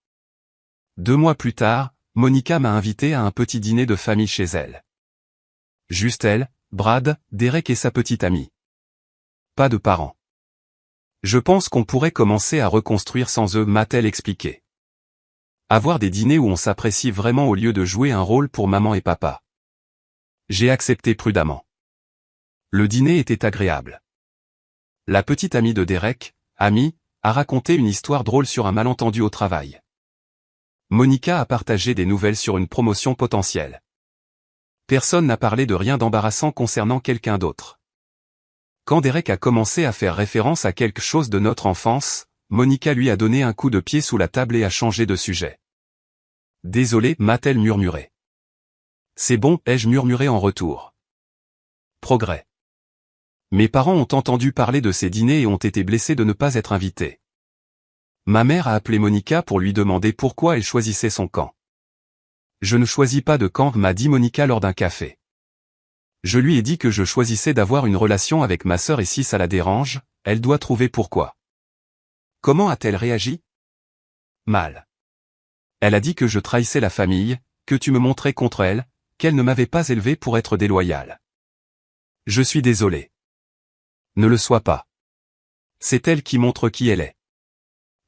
[SPEAKER 1] 2 mois plus tard, Monica m'a invité à un petit dîner de famille chez elle. Juste elle, Brad, Derek et sa petite amie. Pas de parents. Je pense qu'on pourrait commencer à reconstruire sans eux, m'a-t-elle expliqué. Avoir des dîners où on s'apprécie vraiment au lieu de jouer un rôle pour maman et papa. J'ai accepté prudemment. Le dîner était agréable. La petite amie de Derek, Amy, a raconté une histoire drôle sur un malentendu au travail. Monica a partagé des nouvelles sur une promotion potentielle. Personne n'a parlé de rien d'embarrassant concernant quelqu'un d'autre. Quand Derek a commencé à faire référence à quelque chose de notre enfance, Monica lui a donné un coup de pied sous la table et a changé de sujet. Désolé, m'a-t-elle murmuré. C'est bon, ai-je murmuré en retour. Progrès. Mes parents ont entendu parler de ces dîners et ont été blessés de ne pas être invités. Ma mère a appelé Monica pour lui demander pourquoi elle choisissait son camp. Je ne choisis pas de camp, m'a dit Monica lors d'un café. Je lui ai dit que je choisissais d'avoir une relation avec ma sœur et si ça la dérange, elle doit trouver pourquoi. Comment a-t-elle réagi? Mal. Elle a dit que je trahissais la famille, que tu me montrais contre elle, qu'elle ne m'avait pas élevé pour être déloyale. Je suis désolé. Ne le sois pas. C'est elle qui montre qui elle est.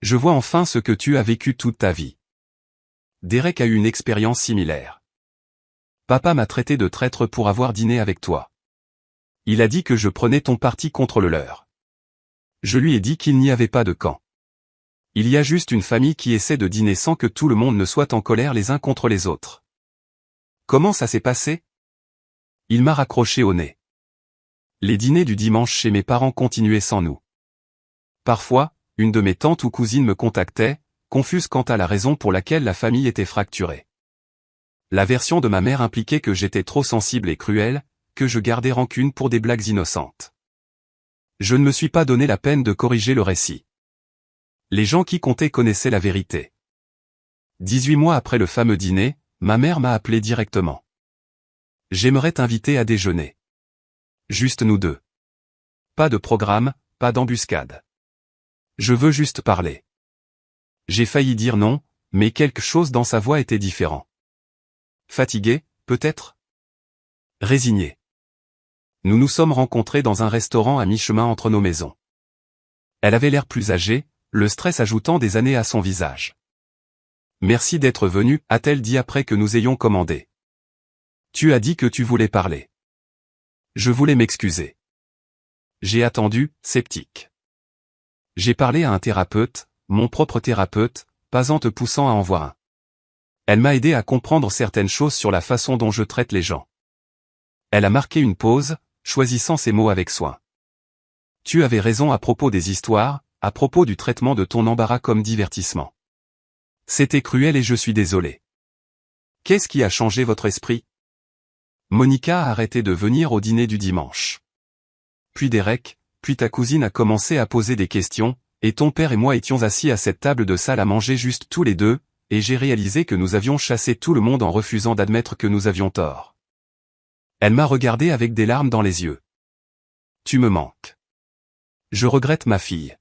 [SPEAKER 1] Je vois enfin ce que tu as vécu toute ta vie. Derek a eu une expérience similaire. Papa m'a traité de traître pour avoir dîné avec toi. Il a dit que je prenais ton parti contre le leur. Je lui ai dit qu'il n'y avait pas de camp. Il y a juste une famille qui essaie de dîner sans que tout le monde ne soit en colère les uns contre les autres. Comment ça s'est passé? Il m'a raccroché au nez. Les dîners du dimanche chez mes parents continuaient sans nous. Parfois, une de mes tantes ou cousines me contactait, confuse quant à la raison pour laquelle la famille était fracturée. La version de ma mère impliquait que j'étais trop sensible et cruel, que je gardais rancune pour des blagues innocentes. Je ne me suis pas donné la peine de corriger le récit. Les gens qui comptaient connaissaient la vérité. 18 mois après le fameux dîner, ma mère m'a appelé directement. J'aimerais t'inviter à déjeuner. Juste nous deux. Pas de programme, pas d'embuscade. Je veux juste parler. J'ai failli dire non, mais quelque chose dans sa voix était différent. Fatigué, peut-être? Résigné. Nous nous sommes rencontrés dans un restaurant à mi-chemin entre nos maisons. Elle avait l'air plus âgée, le stress ajoutant des années à son visage. Merci d'être venu, a-t-elle dit après que nous ayons commandé. Tu as dit que tu voulais parler. Je voulais m'excuser. J'ai attendu, sceptique. J'ai parlé à un thérapeute, mon propre thérapeute, pas en te poussant à en voir un. Elle m'a aidé à comprendre certaines choses sur la façon dont je traite les gens. Elle a marqué une pause, choisissant ses mots avec soin. Tu avais raison à propos des histoires, à propos du traitement de ton embarras comme divertissement. C'était cruel et je suis désolé. Qu'est-ce qui a changé votre esprit? Monica a arrêté de venir au dîner du dimanche. Puis Derek, puis ta cousine a commencé à poser des questions, et ton père et moi étions assis à cette table de salle à manger juste tous les deux, et j'ai réalisé que nous avions chassé tout le monde en refusant d'admettre que nous avions tort. Elle m'a regardé avec des larmes dans les yeux. Tu me manques. Je regrette ma fille.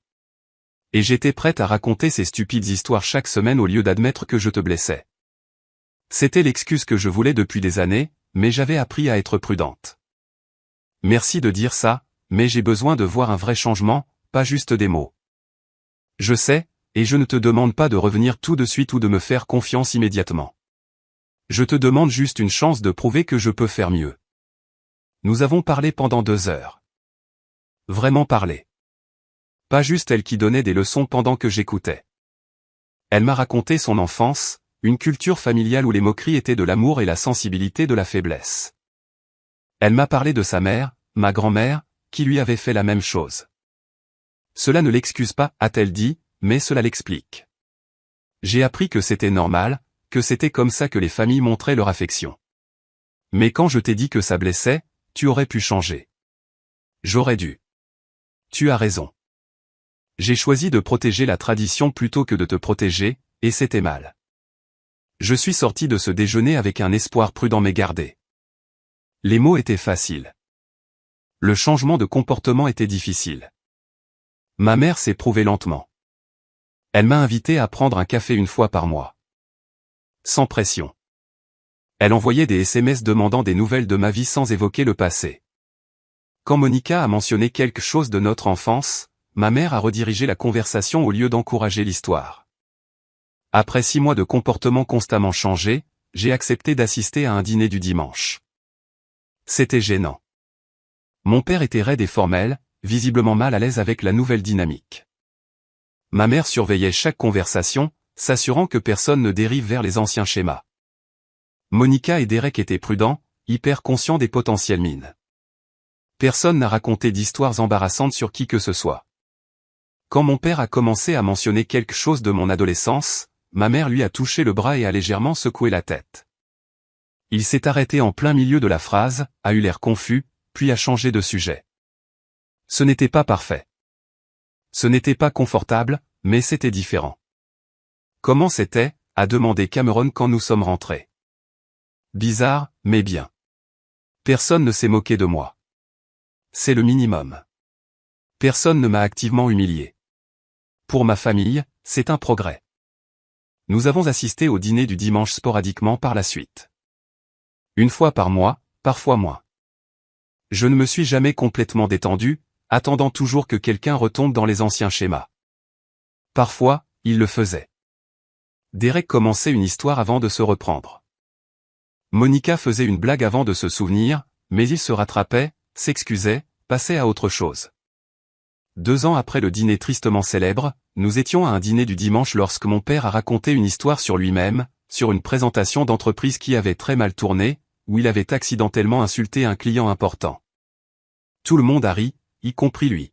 [SPEAKER 1] Et j'étais prête à raconter ces stupides histoires chaque semaine au lieu d'admettre que je te blessais. C'était l'excuse que je voulais depuis des années, mais j'avais appris à être prudente. Merci de dire ça, mais j'ai besoin de voir un vrai changement, pas juste des mots. Je sais, et je ne te demande pas de revenir tout de suite ou de me faire confiance immédiatement. Je te demande juste une chance de prouver que je peux faire mieux. Nous avons parlé pendant 2 heures. Vraiment parlé. Pas juste elle qui donnait des leçons pendant que j'écoutais. Elle m'a raconté son enfance, une culture familiale où les moqueries étaient de l'amour et la sensibilité de la faiblesse. Elle m'a parlé de sa mère, ma grand-mère, qui lui avait fait la même chose. Cela ne l'excuse pas, a-t-elle dit, mais cela l'explique. J'ai appris que c'était normal, que c'était comme ça que les familles montraient leur affection. Mais quand je t'ai dit que ça blessait, tu aurais pu changer. J'aurais dû. Tu as raison. J'ai choisi de protéger la tradition plutôt que de te protéger, et c'était mal. Je suis sorti de ce déjeuner avec un espoir prudent mais gardé. Les mots étaient faciles. Le changement de comportement était difficile. Ma mère s'est prouvée lentement. Elle m'a invité à prendre un café une fois par mois. Sans pression. Elle envoyait des SMS demandant des nouvelles de ma vie sans évoquer le passé. Quand Monica a mentionné quelque chose de notre enfance, ma mère a redirigé la conversation au lieu d'encourager l'histoire. Après 6 mois de comportement constamment changé, j'ai accepté d'assister à un dîner du dimanche. C'était gênant. Mon père était raide et formel, visiblement mal à l'aise avec la nouvelle dynamique. Ma mère surveillait chaque conversation, s'assurant que personne ne dérive vers les anciens schémas. Monica et Derek étaient prudents, hyper conscients des potentielles mines. Personne n'a raconté d'histoires embarrassantes sur qui que ce soit. Quand mon père a commencé à mentionner quelque chose de mon adolescence, ma mère lui a touché le bras et a légèrement secoué la tête. Il s'est arrêté en plein milieu de la phrase, a eu l'air confus, puis a changé de sujet. Ce n'était pas parfait. Ce n'était pas confortable, mais c'était différent. Comment c'était, a demandé Cameron quand nous sommes rentrés. Bizarre, mais bien. Personne ne s'est moqué de moi. C'est le minimum. Personne ne m'a activement humilié. Pour ma famille, c'est un progrès. Nous avons assisté au dîner du dimanche sporadiquement par la suite. Une fois par mois, parfois moins. Je ne me suis jamais complètement détendu, attendant toujours que quelqu'un retombe dans les anciens schémas. Parfois, il le faisait. Derek commençait une histoire avant de se reprendre. Monica faisait une blague avant de se souvenir, mais il se rattrapait, s'excusait, passait à autre chose. 2 ans après le dîner tristement célèbre, nous étions à un dîner du dimanche lorsque mon père a raconté une histoire sur lui-même, sur une présentation d'entreprise qui avait très mal tourné, où il avait accidentellement insulté un client important. Tout le monde a ri, y compris lui.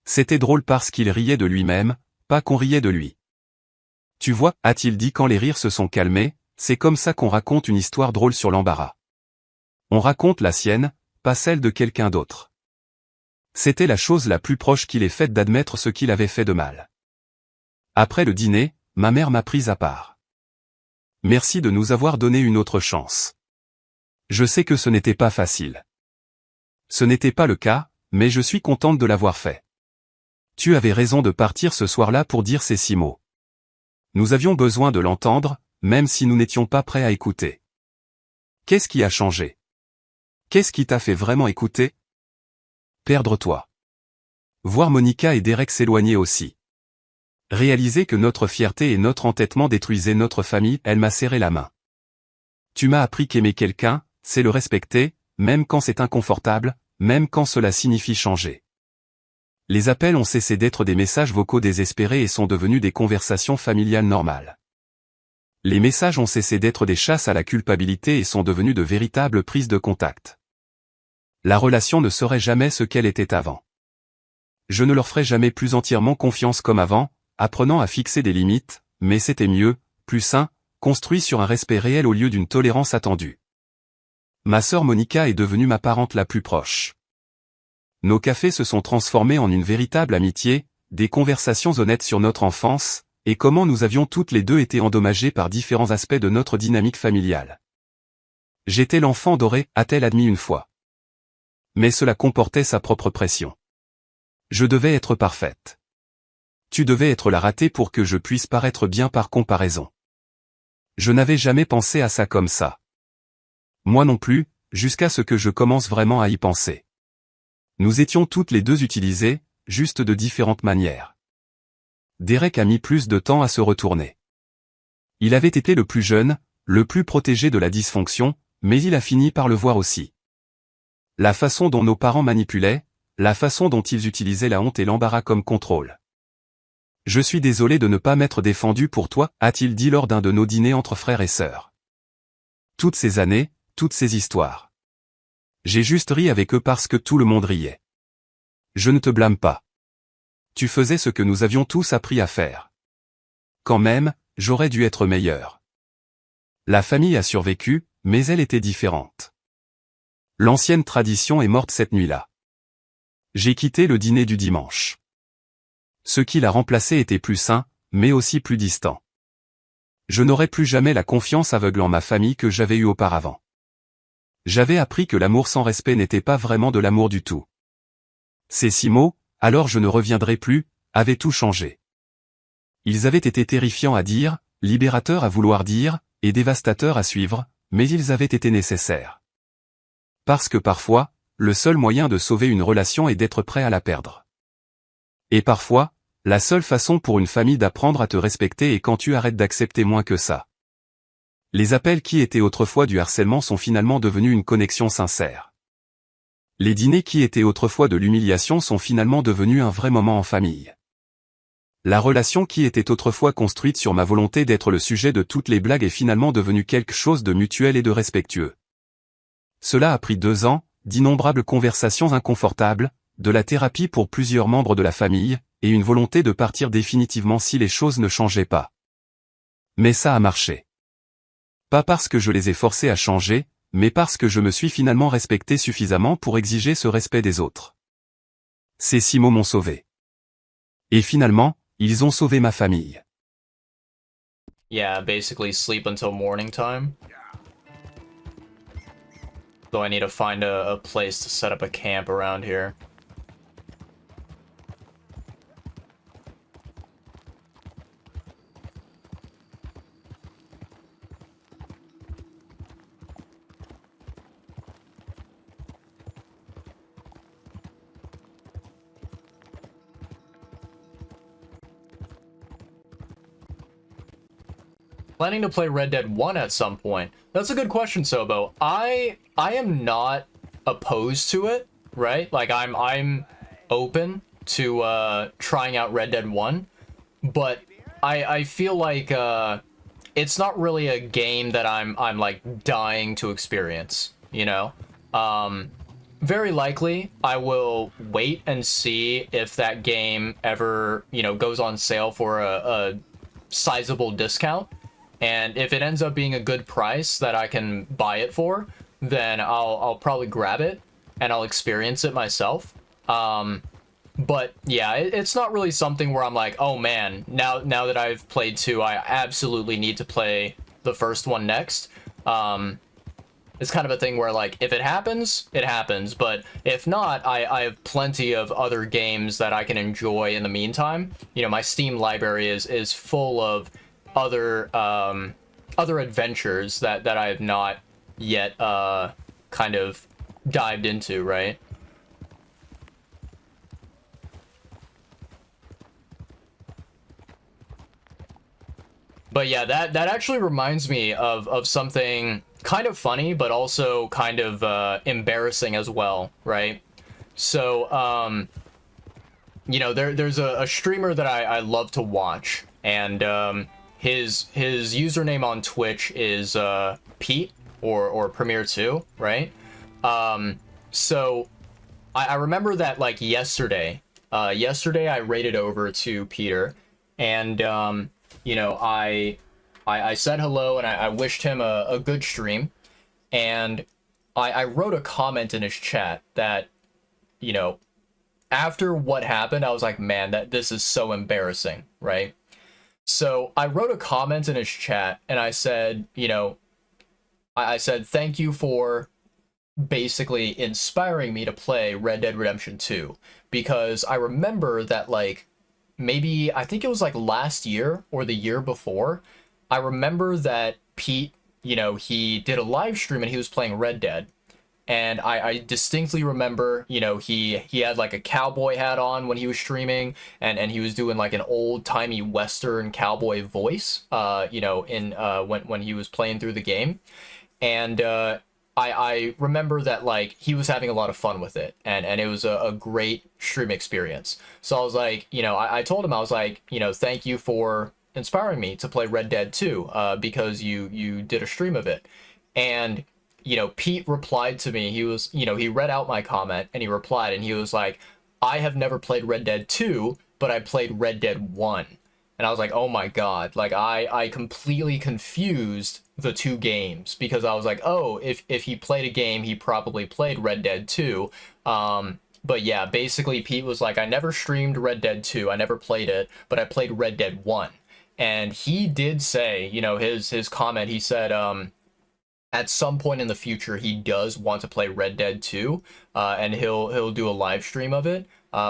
[SPEAKER 1] C'était drôle parce qu'il riait de lui-même, pas qu'on riait de lui. Tu vois, a-t-il dit quand les rires se sont calmés, c'est comme ça qu'on raconte une histoire drôle sur l'embarras. On raconte la sienne, pas celle de quelqu'un d'autre. C'était la chose la plus proche qu'il ait faite d'admettre ce qu'il avait fait de mal. Après le dîner, ma mère m'a prise à part. Merci de nous avoir donné une autre chance. Je sais que ce n'était pas facile. Ce n'était pas le cas, mais je suis contente de l'avoir fait. Tu avais raison de partir ce soir-là pour dire ces 6 mots. Nous avions besoin de l'entendre, même si nous n'étions pas prêts à écouter. Qu'est-ce qui a changé? Qu'est-ce qui t'a fait vraiment écouter? Perdre toi. Voir Monica et Derek s'éloigner aussi. Réaliser que notre fierté et notre entêtement détruisaient notre famille, elle m'a serré la main. Tu m'as appris qu'aimer quelqu'un, c'est le respecter, même quand c'est inconfortable, même quand cela signifie changer. Les appels ont cessé d'être des messages vocaux désespérés et sont devenus des conversations familiales normales. Les messages ont cessé d'être des chasses à la culpabilité et sont devenus de véritables prises de contact. La relation ne serait jamais ce qu'elle était avant. Je ne leur ferai jamais plus entièrement confiance comme avant, apprenant à fixer des limites, mais c'était mieux, plus sain, construit sur un respect réel au lieu d'une tolérance attendue. Ma sœur Monica est devenue ma parente la plus proche. Nos cafés se sont transformés en une véritable amitié, des conversations honnêtes sur notre enfance, et comment nous avions toutes les deux été endommagées par différents aspects de notre dynamique familiale. J'étais l'enfant doré, a-t-elle admis une fois. Mais cela comportait sa propre pression. Je devais être parfaite. Tu devais être la ratée pour que je puisse paraître bien par comparaison. Je n'avais jamais pensé à ça comme ça. Moi non plus, jusqu'à ce que je commence vraiment à y penser. Nous étions toutes les deux utilisées, juste de différentes manières. Derek a mis plus de temps à se retourner. Il avait été le plus jeune, le plus protégé de la dysfonction, mais il a fini par le voir aussi. La façon dont nos parents manipulaient, la façon dont ils utilisaient la honte et l'embarras comme contrôle. Je suis désolé de ne pas m'être défendu pour toi, a-t-il dit lors d'un de nos dîners entre frères et sœurs. Toutes ces années, toutes ces histoires. J'ai juste ri avec eux parce que tout le monde riait. Je ne te blâme pas. Tu faisais ce que nous avions tous appris à faire. Quand même, j'aurais dû être meilleur. La famille a survécu, mais elle était différente. L'ancienne tradition est morte cette nuit-là. J'ai quitté le dîner du dimanche. Ce qui l'a remplacé était plus sain, mais aussi plus distant. Je n'aurai plus jamais la confiance aveugle en ma famille que j'avais eue auparavant. J'avais appris que l'amour sans respect n'était pas vraiment de l'amour du tout. Ces 6 mots, alors je ne reviendrai plus, avaient tout changé. Ils avaient été terrifiants à dire, libérateurs à vouloir dire, et dévastateurs à suivre, mais ils avaient été nécessaires. Parce que parfois, le seul moyen de sauver une relation est d'être prêt à la perdre. Et parfois, la seule façon pour une famille d'apprendre à te respecter est quand tu arrêtes d'accepter moins que ça. Les appels qui étaient autrefois du harcèlement sont finalement devenus une connexion sincère. Les dîners qui étaient autrefois de l'humiliation sont finalement devenus un vrai moment en famille. La relation qui était autrefois construite sur ma volonté d'être le sujet de toutes les blagues est finalement devenue quelque chose de mutuel et de respectueux. Cela a pris 2 ans, d'innombrables conversations inconfortables, de la thérapie pour plusieurs membres de la famille, et une volonté de partir définitivement si les choses ne changeaient pas. Mais ça a marché. Pas parce que je les ai forcés à changer, mais parce que je me suis finalement respecté suffisamment pour exiger ce respect des autres. Ces 6 mots m'ont sauvé. Et finalement, ils ont sauvé ma famille.
[SPEAKER 2] Yeah, basically sleep until morning time. So I need to find a place to set up a camp around here. planning to play Red Dead 1 at some point. That's a good question, Sobo. I am not opposed to it, right? Like I'm open to trying out Red Dead 1, but I feel like it's not really a game that I'm like dying to experience, you know? Very likely I will wait and see if that game ever, you know, goes on sale for a sizable discount. And if it ends up being a good price that I can buy it for, then I'll probably grab it and I'll experience it myself. But yeah, it's not really something where I'm like, oh man, now that I've played 2, I absolutely need to play the first one next. It's kind of a thing where, like, if it happens, it happens. But if not, I have plenty of other games that I can enjoy in the meantime. You know, my Steam library is full of other other adventures that I have not yet kind of dived into, right? But yeah, that actually reminds me of something kind of funny, but also kind of embarrassing as well, right? So, you know, there's a streamer that I love to watch, and his username on Twitch is Pete or Premier2, right? So I remember that, like, yesterday I raided over to Peter, and you know, I said hello and I wished him a good stream, and I wrote a comment in his chat that, you know, after what happened, I was like, man, this is so embarrassing, right? So I wrote a comment in his chat and I said, you know, I said, thank you for basically inspiring me to play Red Dead Redemption 2, because I remember that, like, maybe, I think it was like last year or the year before, I remember that Pete, you know, he did a live stream and he was playing Red Dead. And I distinctly remember, you know, he had like a cowboy hat on when he was streaming, and he was doing like an old-timey Western cowboy voice, you know, in when he was playing through the game. And I remember that, like, he was having a lot of fun with it, and it was a great stream experience. So I was like, you know, I told him, I was like, you know, thank you for inspiring me to play Red Dead 2, because you did a stream of it. And, you know, Pete replied to me. He was, you know, he read out my comment and he replied, and he was like, I have never played Red Dead 2, but I played Red Dead 1. And I was like, oh my god, like, I completely confused the two games, because I was like, oh, if he played a game, he probably played Red Dead 2. But yeah, basically Pete was like, I never streamed Red Dead 2, I never played it, but I played Red Dead 1. And he did say, you know, his comment, he said, at some point in the future, he does want to play Red Dead 2, and he'll do a live stream of it,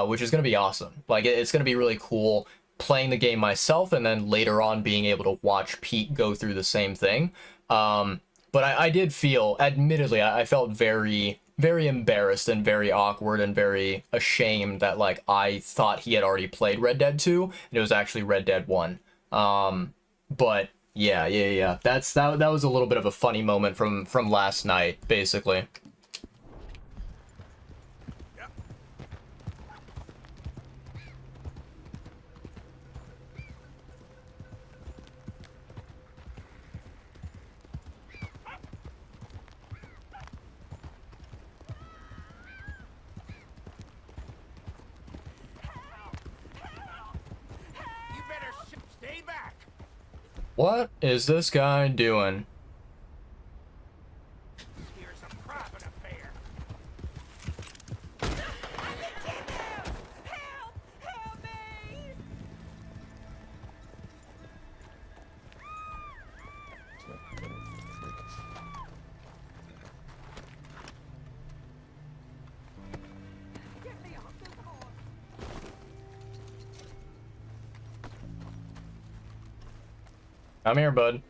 [SPEAKER 2] which is going to be awesome. Like, it's going to be really cool playing the game myself, and then later on being able to watch Pete go through the same thing. But I did feel, admittedly, I felt very, very embarrassed and very awkward and very ashamed that, like, I thought he had already played Red Dead 2, and it was actually Red Dead 1. But yeah. That was a little bit of a funny moment from last night, basically. What is this guy doing?
[SPEAKER 3] Here's a private affair. Help me! Get me off this horse!
[SPEAKER 2] Come here, bud.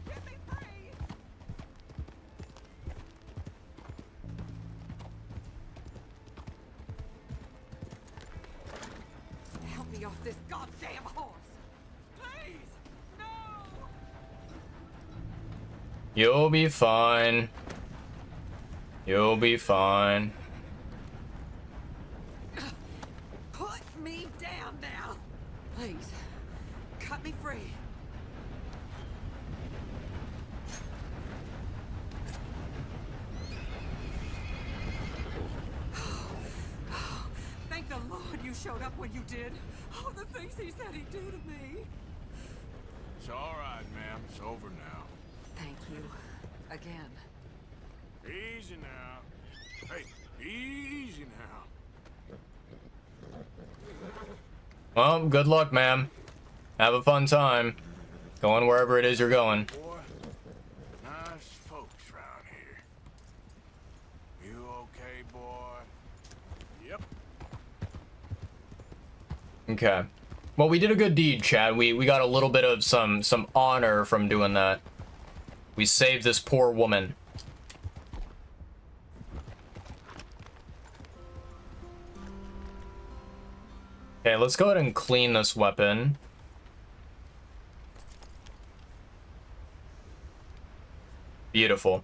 [SPEAKER 3] Get me free! Help me off this goddamn horse!
[SPEAKER 2] You'll be fine. You'll be fine.
[SPEAKER 3] Put me down now. Please, cut me free. Thank the Lord you showed up when you did. Oh, the things he said he'd do to me.
[SPEAKER 4] It's all right, ma'am. It's over now.
[SPEAKER 3] Thank you. Again.
[SPEAKER 4] Easy now. Hey, easy now.
[SPEAKER 2] Well, good luck, ma'am. Have a fun time. Going wherever it is you're going.
[SPEAKER 4] Boy, nice folks around here. You okay, boy? Yep.
[SPEAKER 2] Okay. Well, we did a good deed, Chad. We got a little bit of some honor from doing that. We saved this poor woman. Okay, let's go ahead and clean this weapon. Beautiful.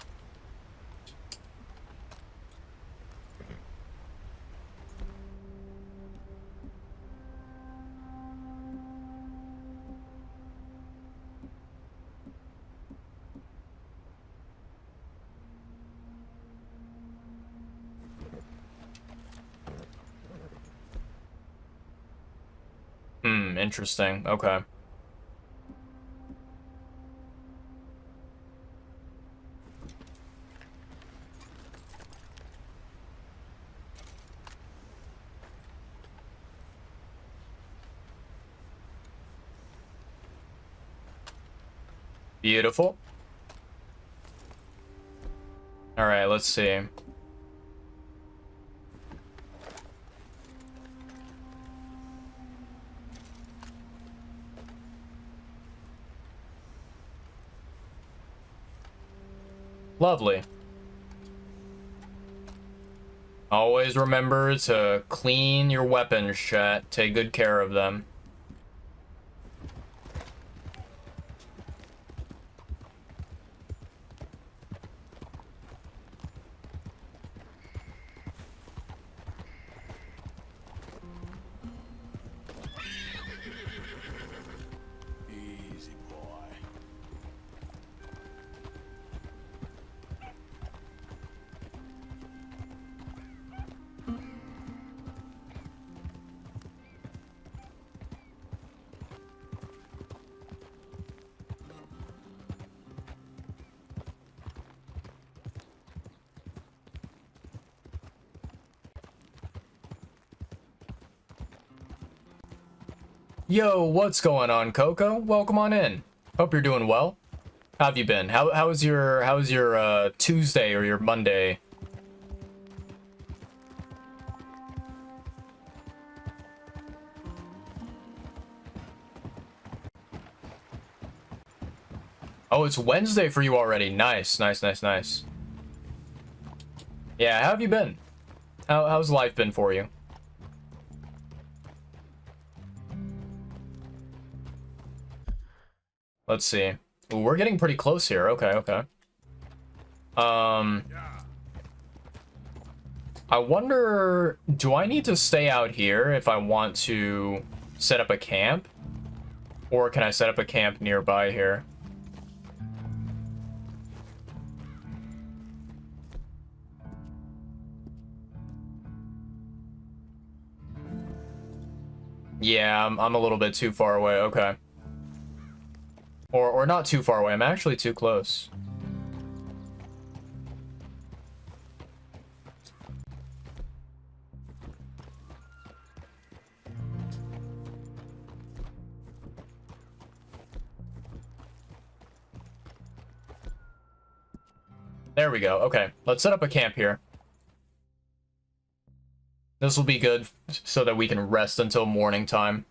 [SPEAKER 2] Interesting. Okay. Beautiful. All right, let's see. Lovely. Always remember to clean your weapons, chat. Take good care of them.
[SPEAKER 4] Easy, boy.
[SPEAKER 2] Yo, what's going on, Coco? Welcome on in. Hope you're doing well. How have you been? How was your Tuesday or your Monday? Oh, it's Wednesday for you already. Nice, nice, nice, nice. Yeah, how have you been? How's life been for you? Let's see. Ooh, we're getting pretty close here. Okay, okay. I wonder, do I need to stay out here if I want to set up a camp? Or can I set up a camp nearby here? Yeah, I'm a little bit too far away. Okay. Or not too far away. I'm actually too close. There we go. Okay, let's set up a camp here. This will be good so that we can rest until morning time.